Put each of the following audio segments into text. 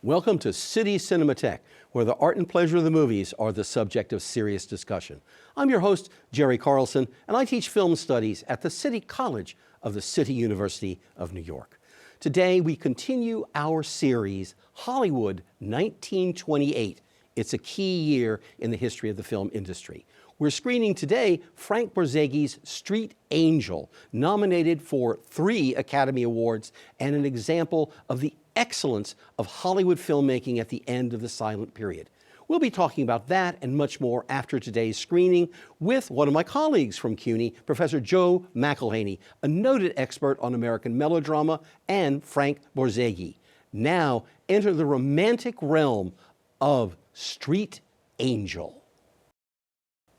Welcome to City Cinematheque, where the art and pleasure of the movies are the subject of serious discussion. I'm your host, Jerry Carlson, and I teach film studies at the City College of the City University of New York. Today, we continue our series, Hollywood 1928. It's a key year in the history of the film industry. We're screening today Frank Borzagh's Street Angel, nominated for 3 Academy Awards and an example of the excellence of Hollywood filmmaking at the end of the silent period. We'll be talking about that and much more after today's screening with one of my colleagues from CUNY, Professor Joe McElhaney, a noted expert on American melodrama, and Frank Borzage. Now, enter the romantic realm of Street Angel.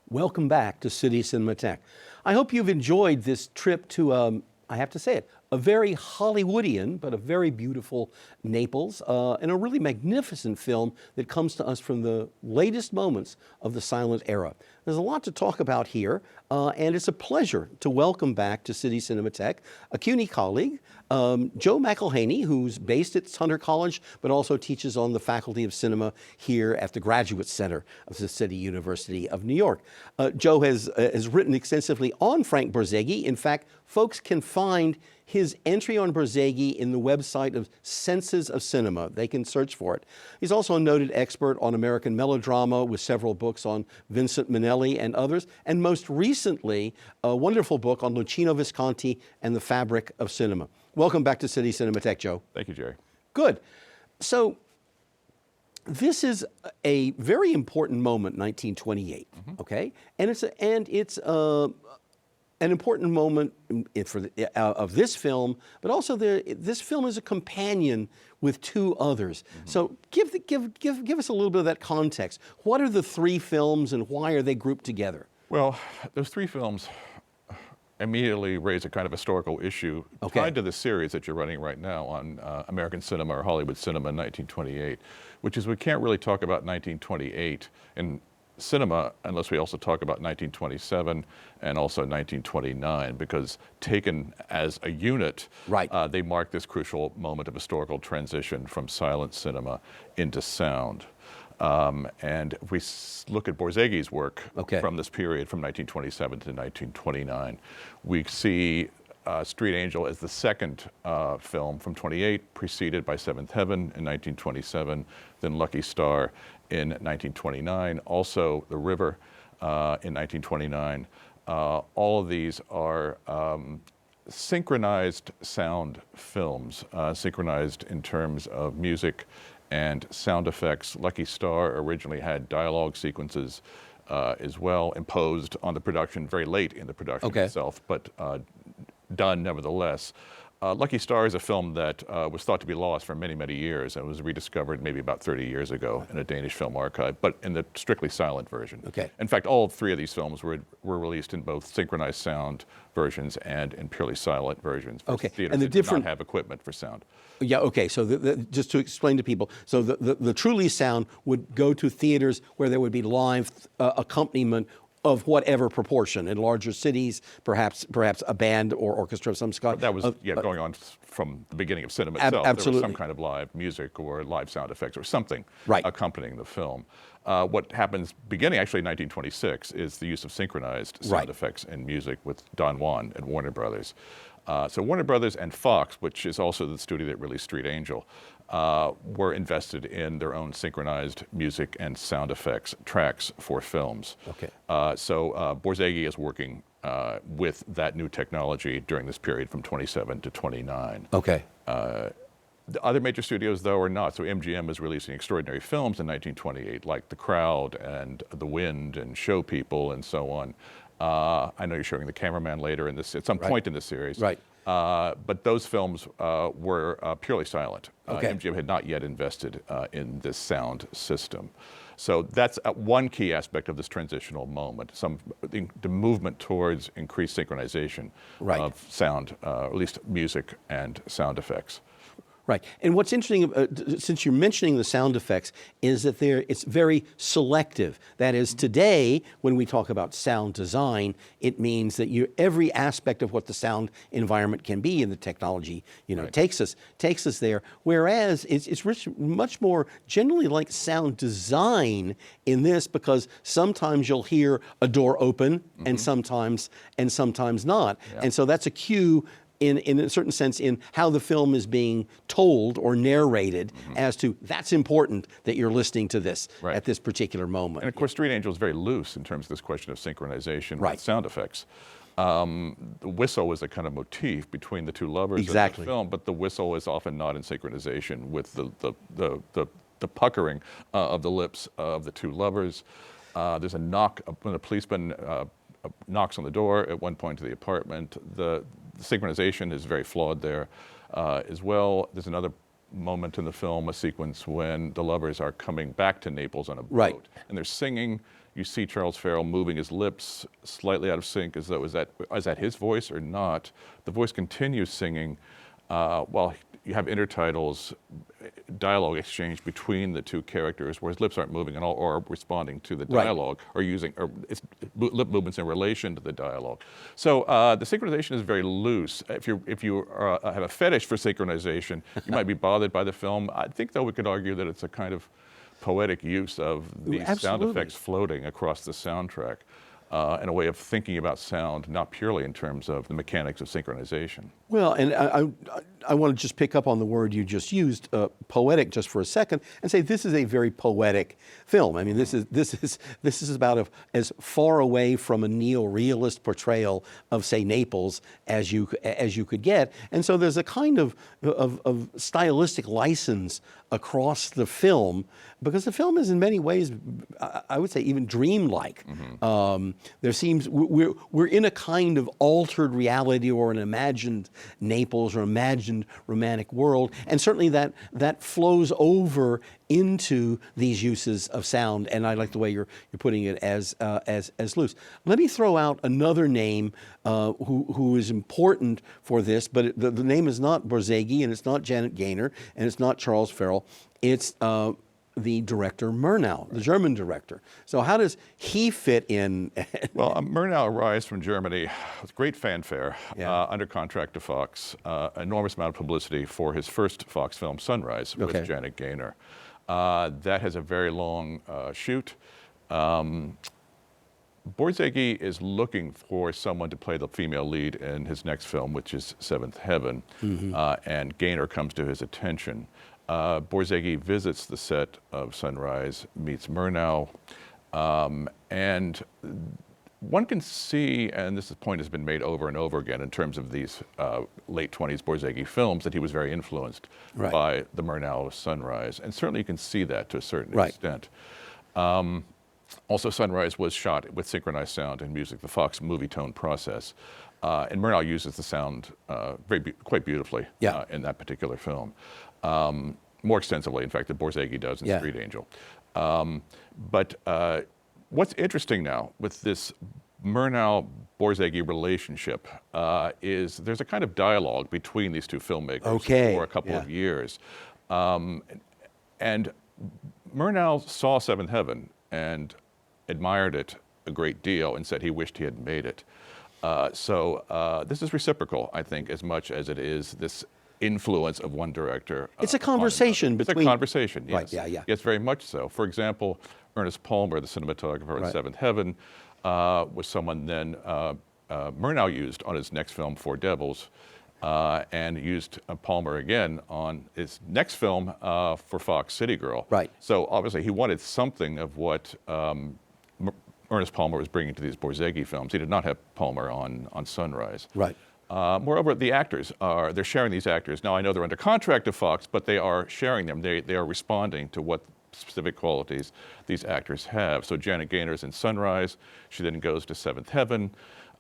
Welcome back to City Cinematheque. I hope you've enjoyed this trip to, I have to say it, a very Hollywoodian, but a very beautiful Naples, and a really magnificent film that comes to us from the latest moments of the silent era. There's a lot to talk about here, and it's a pleasure to welcome back to City Cinematheque a CUNY colleague, Joe McElhaney, who's based at Hunter College, but also teaches on the Faculty of Cinema here at the Graduate Center of the City University of New York. Joe has written extensively on Frank Borzage. In fact, folks can find his entry on Borzage in the website of Senses of Cinema. They can search for it. He's also a noted expert on American melodrama with several books on Vincent Minnelli and others, and most recently, a wonderful book on Luchino Visconti and the fabric of cinema. Welcome back to City Cinematheque, Joe. Thank you, Jerry. Good. So this is a very important moment, 1928, okay? And it's an important moment of this film, but also this film is a companion with 2 others. So give us a little bit of that context. What are the 3 films and why are they grouped together? Well, those 3 films immediately raise a kind of historical issue tied to the series that you're running right now on American cinema or Hollywood cinema in 1928, which is we can't really talk about 1928 in cinema unless we also talk about 1927 and also 1929, because taken as a unit, they mark this crucial moment of historical transition from silent cinema into sound. And if we look at Borzagh's work from this period, from 1927 to 1929, we see Street Angel as the second film from 28, preceded by Seventh Heaven in 1927, then Lucky Star in 1929, also The River in 1929. All of these are synchronized sound films, synchronized in terms of music and sound effects. Lucky Star originally had dialogue sequences as well, imposed on the production very late in the production itself, but done nevertheless. Lucky Star is a film that was thought to be lost for many, many years and was rediscovered maybe about 30 years ago in a Danish film archive, but in the strictly silent version. In fact, all 3 of these films were released in both synchronized sound versions and in purely silent versions. Theaters and did not have equipment for sound. So just to explain to people, so the truly sound would go to theaters where there would be live accompaniment of whatever proportion. In larger cities, perhaps a band or orchestra of some kind. That was going on from the beginning of cinema itself. Absolutely. There was some kind of live music or live sound effects or something accompanying the film. What happens beginning actually in 1926 is the use of synchronized sound effects and music with Don Juan at Warner Brothers. So Warner Brothers and Fox, which is also the studio that released Street Angel, were invested in their own synchronized music and sound effects tracks for films. So Borzage is working with that new technology during this period from 27 to 29. The other major studios, though, are not. So MGM is releasing extraordinary films in 1928, like The Crowd and The Wind and Show People and so on. I know you're showing The Cameraman later in this, at some point in the series. But those films were purely silent. MGM had not yet invested in this sound system. So that's one key aspect of this transitional moment, the movement towards increased synchronization of sound, at least music and sound effects. Right. And what's interesting, since you're mentioning the sound effects, is that it's very selective. That is, today, when we talk about sound design, it means that every aspect of what the sound environment can be in the technology, takes us there. Whereas it's much more generally like sound design in this, because sometimes you'll hear a door open and sometimes not. Yeah. And so that's a cue in a certain sense in how the film is being told or narrated as to that's important that you're listening to this at this particular moment. And of course, Street Angel is very loose in terms of this question of synchronization with sound effects. The whistle is a kind of motif between the two lovers in the film, but the whistle is often not in synchronization with the puckering of the lips of the two lovers. There's a knock when a policeman knocks on the door at one point to the apartment. The synchronization is very flawed there as well. There's another moment in the film, a sequence when the lovers are coming back to Naples on a boat, and they're singing. You see Charles Farrell moving his lips slightly out of sync, as though is that his voice or not? The voice continues singing while you have intertitles, dialogue exchange between the two characters, where his lips aren't moving at all, or responding to the dialogue, or it's lip movements in relation to the dialogue. So the synchronization is very loose. If you have a fetish for synchronization, you might be bothered by the film. I think, though, we could argue that it's a kind of poetic use of these sound effects floating across the soundtrack, and a way of thinking about sound, not purely in terms of the mechanics of synchronization. Well, and I want to just pick up on the word you just used, poetic, just for a second, and say this is a very poetic film. I mean, this is about as far away from a neo-realist portrayal of, say, Naples as you could get, and so there's a kind of stylistic license across the film, because the film is in many ways, I would say, even dreamlike. There seems we're in a kind of altered reality, or an imagined Naples, or imagined romantic world, and certainly that flows over into these uses of sound. And I like the way you're putting it as loose. Let me throw out another name who is important for this, but the name is not Borzage, and it's not Janet Gaynor, and it's not Charles Farrell. It's the director Murnau, the German director. So how does he fit in? Well, Murnau arrives from Germany with great fanfare, under contract to Fox, enormous amount of publicity for his first Fox film, Sunrise, with Janet Gaynor. That has a very long shoot. Borzage is looking for someone to play the female lead in his next film, which is Seventh Heaven, and Gaynor comes to his attention. Borzage visits the set of Sunrise, meets Murnau, and one can see, and this point has been made over and over again in terms of these late 20s Borzage films, that he was very influenced by the Murnau Sunrise, and certainly you can see that to a certain extent. Also, Sunrise was shot with synchronized sound and music, the Fox movie tone process, and Murnau uses the sound quite beautifully in that particular film. More extensively, in fact, than Borzage does in Street Angel. But what's interesting now with this Murnau-Borzage relationship is there's a kind of dialogue between these two filmmakers for a couple of years. And Murnau saw Seventh Heaven and admired it a great deal and said he wished he had made it. So this is reciprocal, I think, as much as it is this influence of one director. It's a conversation between... It's a conversation, yes. Right, Yes, very much so. For example, Ernest Palmer, the cinematographer in Seventh Heaven, was someone then Murnau used on his next film, Four Devils, and used Palmer again on his next film for Fox, City Girl. Right. So obviously he wanted something of what Ernest Palmer was bringing to these Borzage films. He did not have Palmer on Sunrise. Right. Moreover, the actors they're sharing these actors. Now, I know they're under contract to Fox, but they are sharing them. They are responding to what specific qualities these actors have. So Janet Gaynor is in Sunrise. She then goes to Seventh Heaven.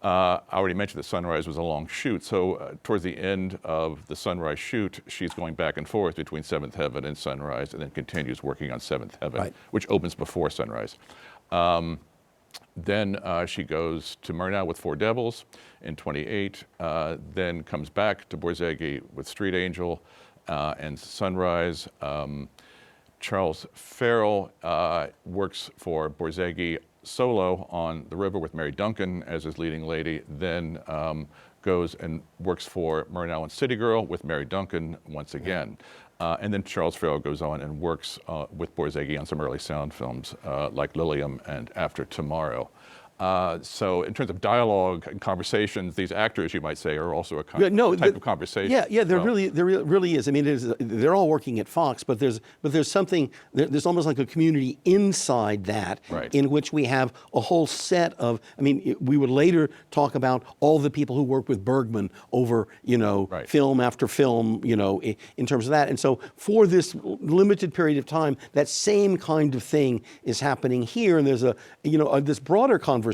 I already mentioned that Sunrise was a long shoot. So towards the end of the Sunrise shoot, she's going back and forth between Seventh Heaven and Sunrise, and then continues working on Seventh Heaven, which opens before Sunrise. Then she goes to Murnau with Four Devils in 28, then comes back to Borzage with Street Angel, and Sunrise. Charles Farrell works for Borzage solo on The River with Mary Duncan as his leading lady, then goes and works for Murnau and City Girl with Mary Duncan once again. And then Charles Farrell goes on and works with Borzage on some early sound films like Lilium and After Tomorrow. So in terms of dialogue and conversations, these actors, you might say, are also a type of conversation. Yeah, there really is. I mean, they're all working at Fox, but there's something, there's almost like a community inside that, in which we have a whole set of, I mean, we would later talk about all the people who work with Bergman over, film after film, in terms of that. And so for this limited period of time, that same kind of thing is happening here. And there's this broader conversation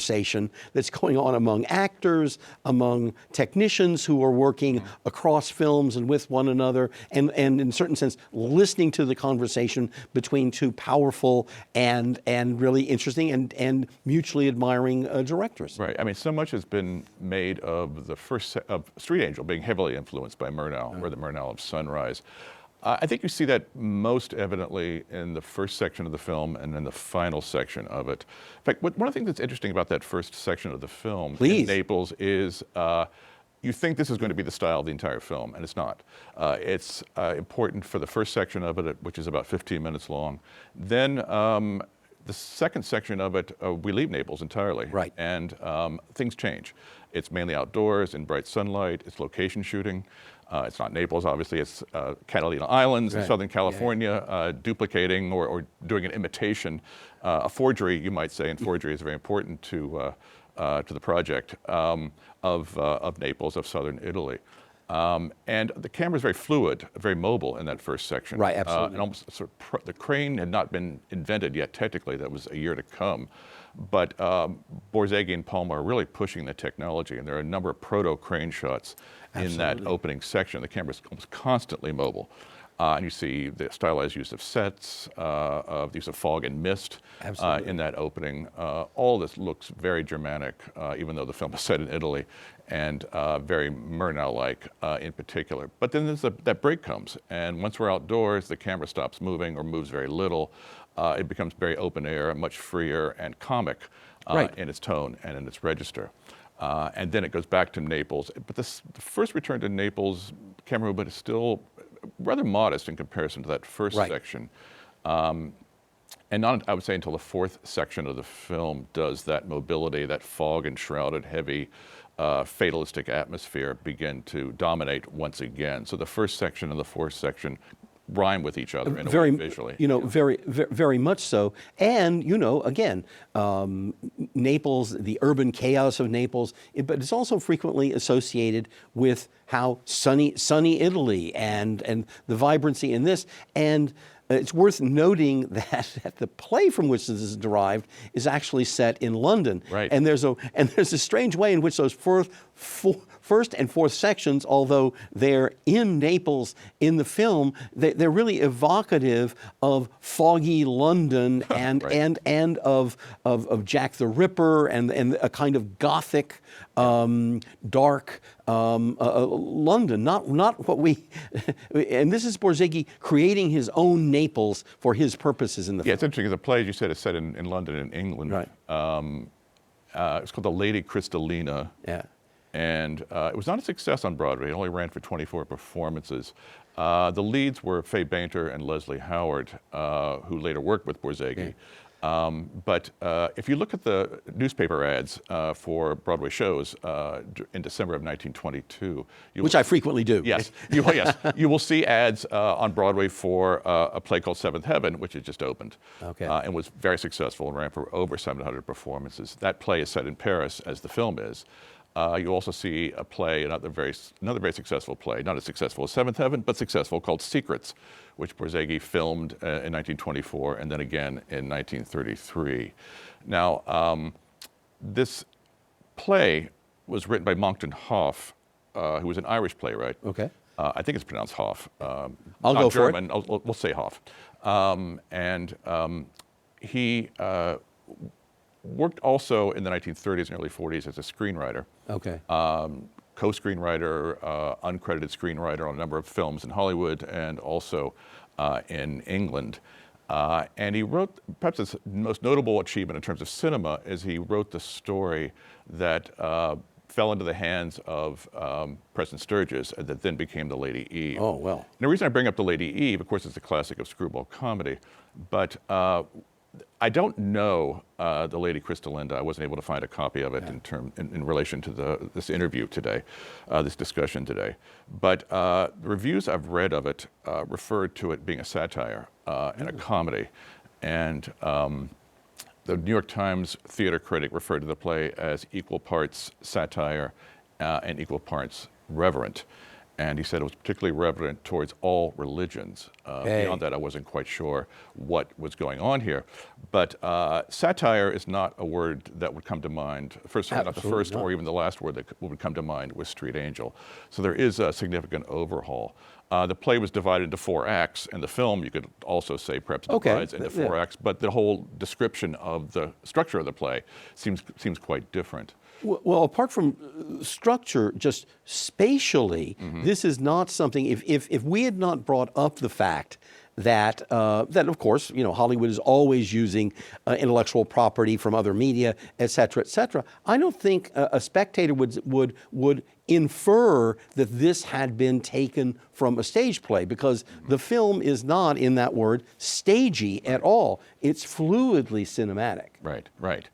that's going on among actors, among technicians who are working across films and with one another, and in a certain sense, listening to the conversation between two powerful and really interesting and mutually admiring directors. Right. I mean, so much has been made of the first of Street Angel being heavily influenced by Murnau, or the Murnau of Sunrise. I think you see that most evidently in the first section of the film and then the final section of it. In fact, one of the things that's interesting about that first section of the film in Naples is you think this is going to be the style of the entire film, and it's not. It's important for the first section of it, which is about 15 minutes long. Then the second section of it, we leave Naples entirely. Right. And things change. It's mainly outdoors in bright sunlight. It's location shooting. It's not Naples, obviously. It's Catalina Islands in Southern California, duplicating or doing an imitation, a forgery, you might say, and forgery is very important to the project, of Naples, of southern Italy. And the camera is very fluid, very mobile in that first section. Right, absolutely. And almost the crane had not been invented yet, technically. That was a year to come. But Borzage and Palma are really pushing the technology, and there are a number of proto-crane shots in that opening section. The camera is almost constantly mobile. And you see the stylized use of sets, of the use of fog and mist in that opening. All this looks very Germanic, even though the film is set in Italy, and very Murnau-like in particular. But then there's that break comes, and once we're outdoors, the camera stops moving or moves very little. It becomes very open air, much freer and comic in its tone and in its register. And then it goes back to Naples. But the first return to Naples, camera movement is still rather modest in comparison to that first section. And not, I would say, until the fourth section of the film does that mobility, that fog-enshrouded, heavy, fatalistic atmosphere begin to dominate once again. So the first section and the fourth section rhyme with each other in a way visually. Very much so. And, again, Naples, the urban chaos of Naples, but it's also frequently associated with how sunny Italy and the vibrancy in this. And it's worth noting that the play from which this is derived is actually set in London. Right. And there's a strange way in which those first and fourth sections, although they're in Naples in the film, they're really evocative of foggy London and of Jack the Ripper and a kind of Gothic, dark London. Not what we. And this is Borzage creating his own Naples for his purposes in the film. Yeah, it's interesting. The play, as you said, is set in London and England. Right. It's called The Lady Crystallina. Yeah. And it was not a success on Broadway. It only ran for 24 performances. The leads were Fay Bainter and Leslie Howard, who later worked with Borzage. But if you look at the newspaper ads for Broadway shows in December of 1922, which I frequently do. Yes, you will see ads on Broadway for a play called Seventh Heaven, which had just opened, and was very successful and ran for over 700 performances. That play is set in Paris, as the film is. You also see a play, another very successful play, not as successful as Seventh Heaven, but successful, called Secrets, which Borzage filmed in 1924 and then again in 1933. Now, this play was written by Monckton Hoff, who was an Irish playwright. Okay. I think it's pronounced Hoff. I'll go German, for it. We'll say Hoff. He worked also in the 1930s and early 40s as a screenwriter. Okay. co-screenwriter, uncredited screenwriter on a number of films in Hollywood and also in England. And he wrote, perhaps his most notable achievement in terms of cinema is he wrote the story that fell into the hands of Preston Sturges that then became The Lady Eve. Oh, well. And the reason I bring up The Lady Eve, of course, it's a classic of screwball comedy, but I don't know The Lady Crystalinda. I wasn't able to find a copy of it in relation to this interview today, this discussion today. But the reviews I've read of it referred to it being a satire and a comedy. And the New York Times theater critic referred to the play as equal parts satire and equal parts reverent. And he said it was particularly reverent towards all religions. Beyond that, I wasn't quite sure what was going on here. But satire is not a word that would come to mind. Certainly not the first or even the last word that would come to mind with Street Angel. So there is a significant overhaul. The play was divided into 4 acts, and the film, you could also say, perhaps divides into 4 acts. But the whole description of the structure of the play seems quite different. Well, apart from structure, just spatially, this is not something. If we had not brought up the fact that that of course, you know, Hollywood is always using intellectual property from other media, et cetera, I don't think a spectator would infer that this had been taken from a stage play, because the film is not, in that word, stagey at all. It's fluidly cinematic. Right.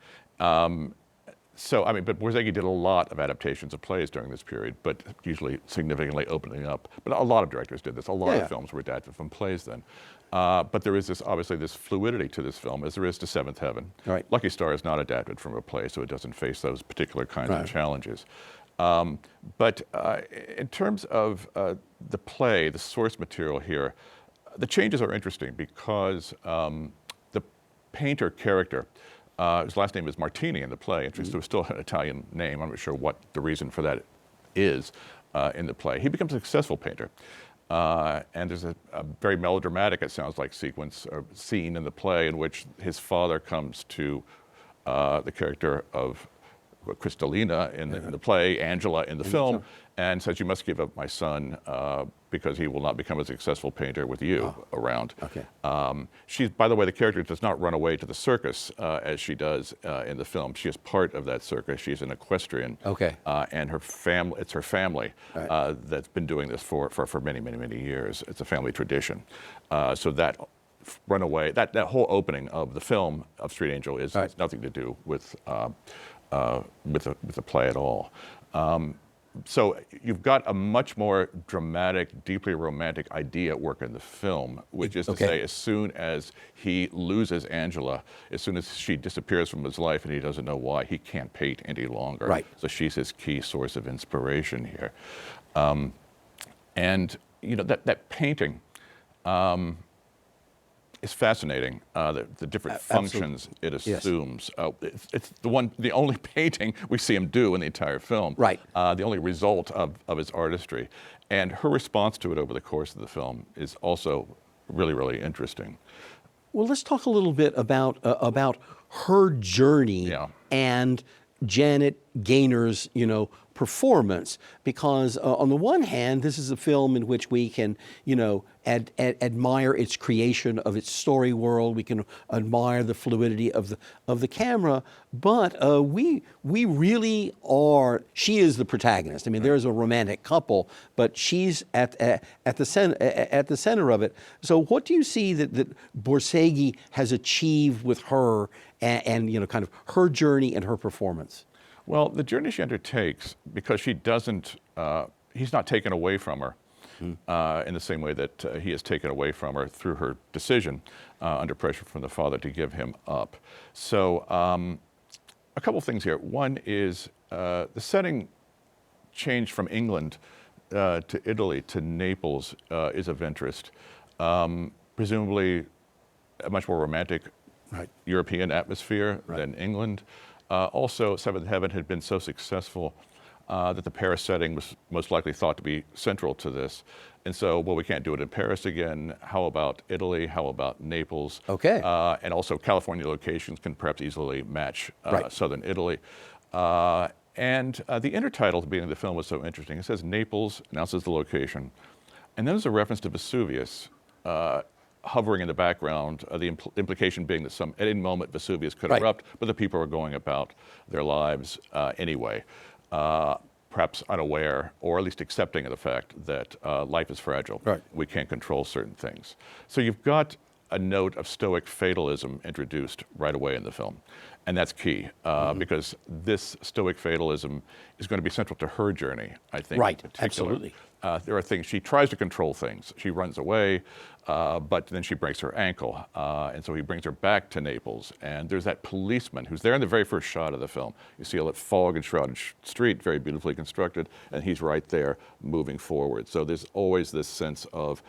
So, I mean, but Borzage did a lot of adaptations of plays during this period, but usually significantly opening up. But a lot of directors did this. A lot of films were adapted from plays then. But there is this, obviously, this fluidity to this film, as there is to Seventh Heaven. Right. Lucky Star is not adapted from a play, so it doesn't face those particular kinds of challenges. But in terms of the play, the source material here, the changes are interesting because the painter character, his last name is Martini in the play. It was still an Italian name. I'm not sure what the reason for that is in the play. He becomes a successful painter. And there's a very melodramatic, it sounds like, sequence or scene in the play in which his father comes to the character of Cristalina in the play, Angela in the film, and says, "You must give up my son because he will not become a successful painter with you around." She's, by the way, the character does not run away to the circus as she does in the film. She is part of that circus. She's an equestrian, and her family. It's her family that's been doing this for many years. It's a family tradition. So that runaway, that whole opening of the film of Street Angel has nothing to do with the play at all. So you've got a much more dramatic, deeply romantic idea at work in the film, which is to say, as soon as he loses Angela, as soon as she disappears from his life and he doesn't know why, he can't paint any longer. So she's his key source of inspiration here. And you know, that painting is fascinating, the different functions it assumes. It's the only painting we see him do in the entire film. The only result of his artistry. And her response to it over the course of the film is also really interesting. Well, let's talk a little bit about her journey and Janet Gaynor's, performance, because on the one hand, this is a film in which we can, admire its creation of its story world. We can admire the fluidity of the camera, but we really are. She is the protagonist. I mean, there is a romantic couple, but she's at the center of it. So, what do you see that Borzage has achieved with her, and kind of her journey and her performance? Well, the journey she undertakes, because she doesn't, he's not taken away from her in the same way that he is taken away from her through her decision under pressure from the father to give him up. So a couple of things here. One is the setting changed from England to Italy to Naples is of interest. Presumably a much more romantic European atmosphere than England. Also, Seventh Heaven had been so successful that the Paris setting was most likely thought to be central to this. And so, well, we can't do it in Paris again. How about Italy? How about Naples? And also, California locations can perhaps easily match southern Italy. And the intertitle at the beginning of the film was so interesting. It says Naples, announces the location, and then there's a reference to Vesuvius hovering in the background, the implication being that at any moment Vesuvius could erupt, but the people are going about their lives anyway, perhaps unaware or at least accepting of the fact that life is fragile. We can't control certain things. So you've got a note of stoic fatalism introduced right away in the film. And that's key, because this stoic fatalism is going to be central to her journey, I think. Right, absolutely. There are things, she tries to control things. She runs away, but then she breaks her ankle. And so he brings her back to Naples. And there's that policeman who's there in the very first shot of the film. You see all that fog and shrouded street, very beautifully constructed, and he's right there moving forward. So there's always this sense of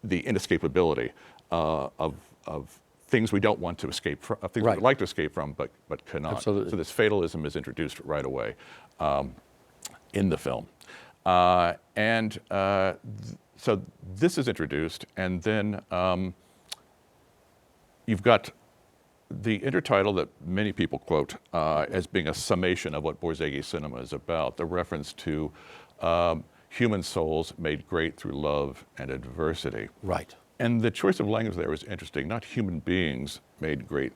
the inescapability of things we don't want to escape from, things we would like to escape from, but cannot. Absolutely. So this fatalism is introduced right away in the film. So this is introduced, and then you've got the intertitle that many people quote as being a summation of what Borzage cinema is about, the reference to human souls made great through love and adversity. Right. And the choice of language there is interesting. Not human beings made great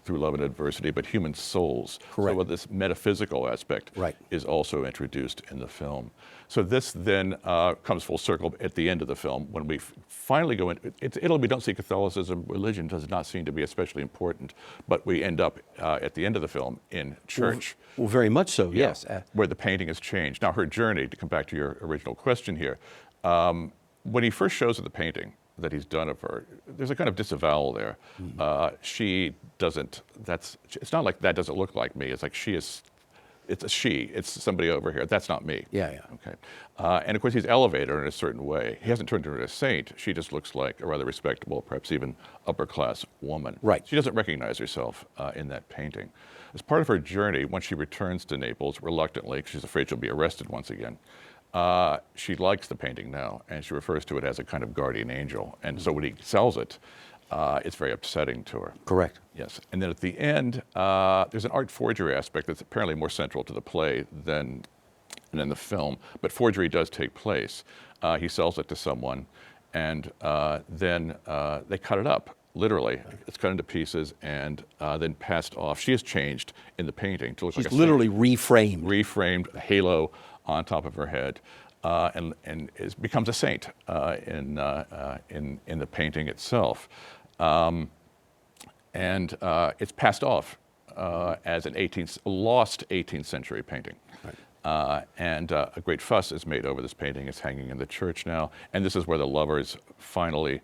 through love and adversity, but human souls. Correct. So this metaphysical aspect is also introduced in the film. So this then comes full circle at the end of the film when we finally go in. Italy, we don't see Catholicism. Religion does not seem to be especially important, but we end up at the end of the film in church. Well, very much so, yes. Where the painting has changed. Now her journey, to come back to your original question here, when he first shows her the painting that he's done of her, there's a kind of disavowal there. She doesn't, it's not like that doesn't look like me. It's like it's somebody over here. That's not me. Yeah. Okay. And of course he's elevated her in a certain way. He hasn't turned her into a saint. She just looks like a rather respectable, perhaps even upper class woman. Right. She doesn't recognize herself in that painting. As part of her journey, when she returns to Naples, reluctantly, because she's afraid she'll be arrested once again, she likes the painting now, and she refers to it as a kind of guardian angel. And so when he sells it, it's very upsetting to her. Correct. Yes. And then at the end, there's an art forgery aspect that's apparently more central to the play than in the film. But forgery does take place. He sells it to someone, and then they cut it up. Literally, it's cut into pieces and then passed off. She has changed in the painting to look like a saint. She's literally reframed. Reframed, a halo on top of her head, and becomes a saint in the painting itself. And it's passed off as a lost 18th century painting. And a great fuss is made over this painting. It's hanging in the church now. And this is where the lovers finally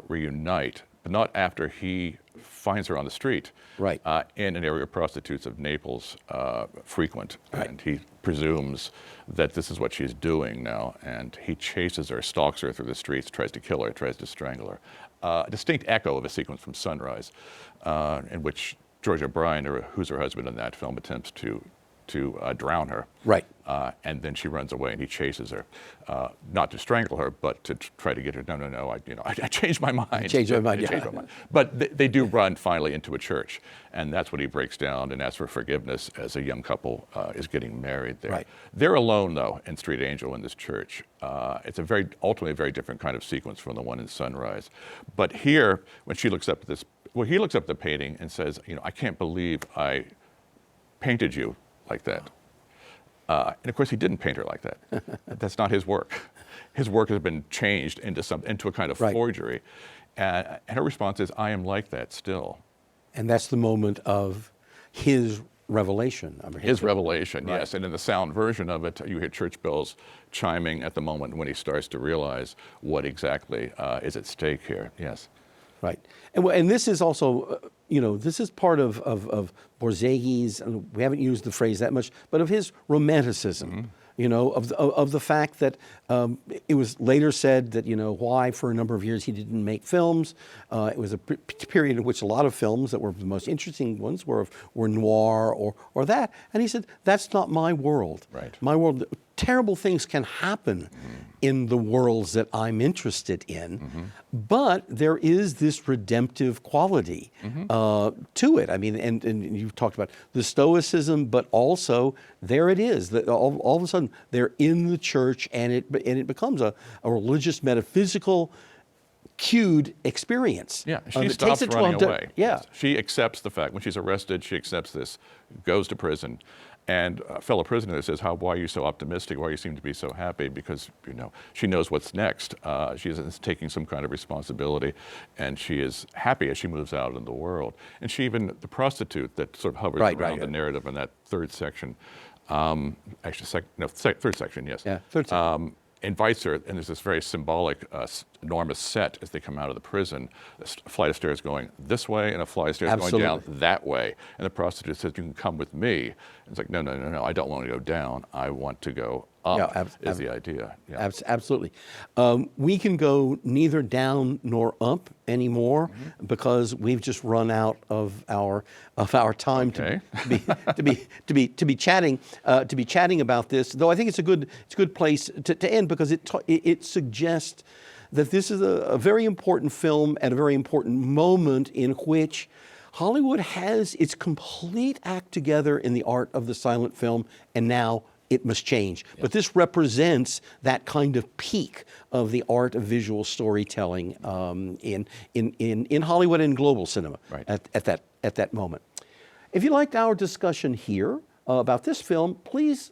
reunite, but not after he finds her on the street in an area of prostitutes of Naples frequent. And he presumes that this is what she's doing now. And he chases her, stalks her through the streets, tries to kill her, tries to strangle her. A distinct echo of a sequence from Sunrise, in which Georgia Bryan, who's her husband in that film, attempts to drown her. And then she runs away and he chases her, not to strangle her, but to try to get her, no, I changed my mind. Changed my mind, But they do run finally into a church, and that's when he breaks down and asks for forgiveness as a young couple is getting married there. They're alone, though, in Street Angel in this church. It's ultimately a very different kind of sequence from the one in Sunrise. But here, when she looks up at this, he looks up at the painting and says, I can't believe I painted you like that. And of course he didn't paint her like that. That's not his work. His work has been changed into a kind of forgery. And her response is, I am like that still. And that's the moment of his revelation. His revelation, yes. And in the sound version of it, you hear church bells chiming at the moment when he starts to realize what exactly is at stake here. Yes. Right. And this is also, this is part of Borzage's, and we haven't used the phrase that much, but of his romanticism, of the fact that it was later said that, why for a number of years he didn't make films. It was a period in which a lot of films that were the most interesting ones were noir or that. And he said, that's not my world. Right. My world, terrible things can happen in the worlds that I'm interested in, but there is this redemptive quality to it. I mean, and you've talked about the stoicism, but also there it is. That all of a sudden they're in the church, and it becomes a religious, metaphysical, cued experience. Yeah, she stops running away. Yeah. She accepts the fact. When she's arrested, she accepts this, goes to prison. And a fellow prisoner says, why are you so optimistic? Why do you seem to be so happy? Because, she knows what's next. She is taking some kind of responsibility, and she is happy as she moves out in the world. And she even, the prostitute that sort of hovers around the narrative in that third section, third section, yes. Yeah, third section. Invites her, and there's this very symbolic, enormous set as they come out of the prison, a flight of stairs going this way and a flight of stairs going down that way. And the prostitute says, you can come with me. And it's like, no, I don't want to go down. I want to go up, is the idea. Yeah. Absolutely. We can go neither down nor up anymore because we've just run out of our time to be chatting about this. Though I think it's a good place to end, because it suggests that this is a very important film at a very important moment in which Hollywood has its complete act together in the art of the silent film, and now it must change. But this represents that kind of peak of the art of visual storytelling in Hollywood and global cinema at that moment. If you liked our discussion here about this film, please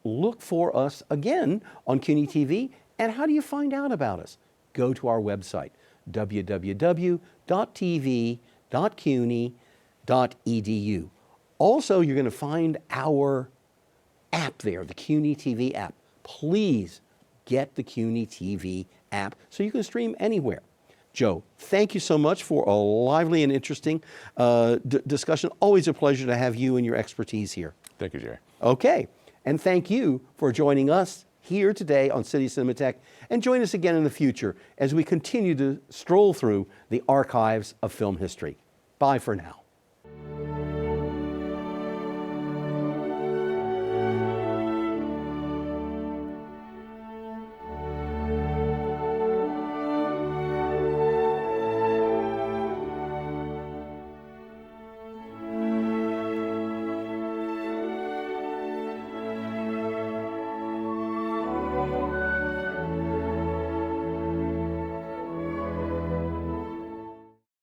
look for us again on CUNY TV. And how do you find out about us? Go to our website, www.tv.cuny.edu. Also, you're going to find our app there, the CUNY TV app. Please get the CUNY TV app so you can stream anywhere. Joe, thank you so much for a lively and interesting discussion. Always a pleasure to have you and your expertise here. Thank you, Jerry. Okay, and thank you for joining us here today on City Cinematheque, and join us again in the future as we continue to stroll through the archives of film history. Bye for now.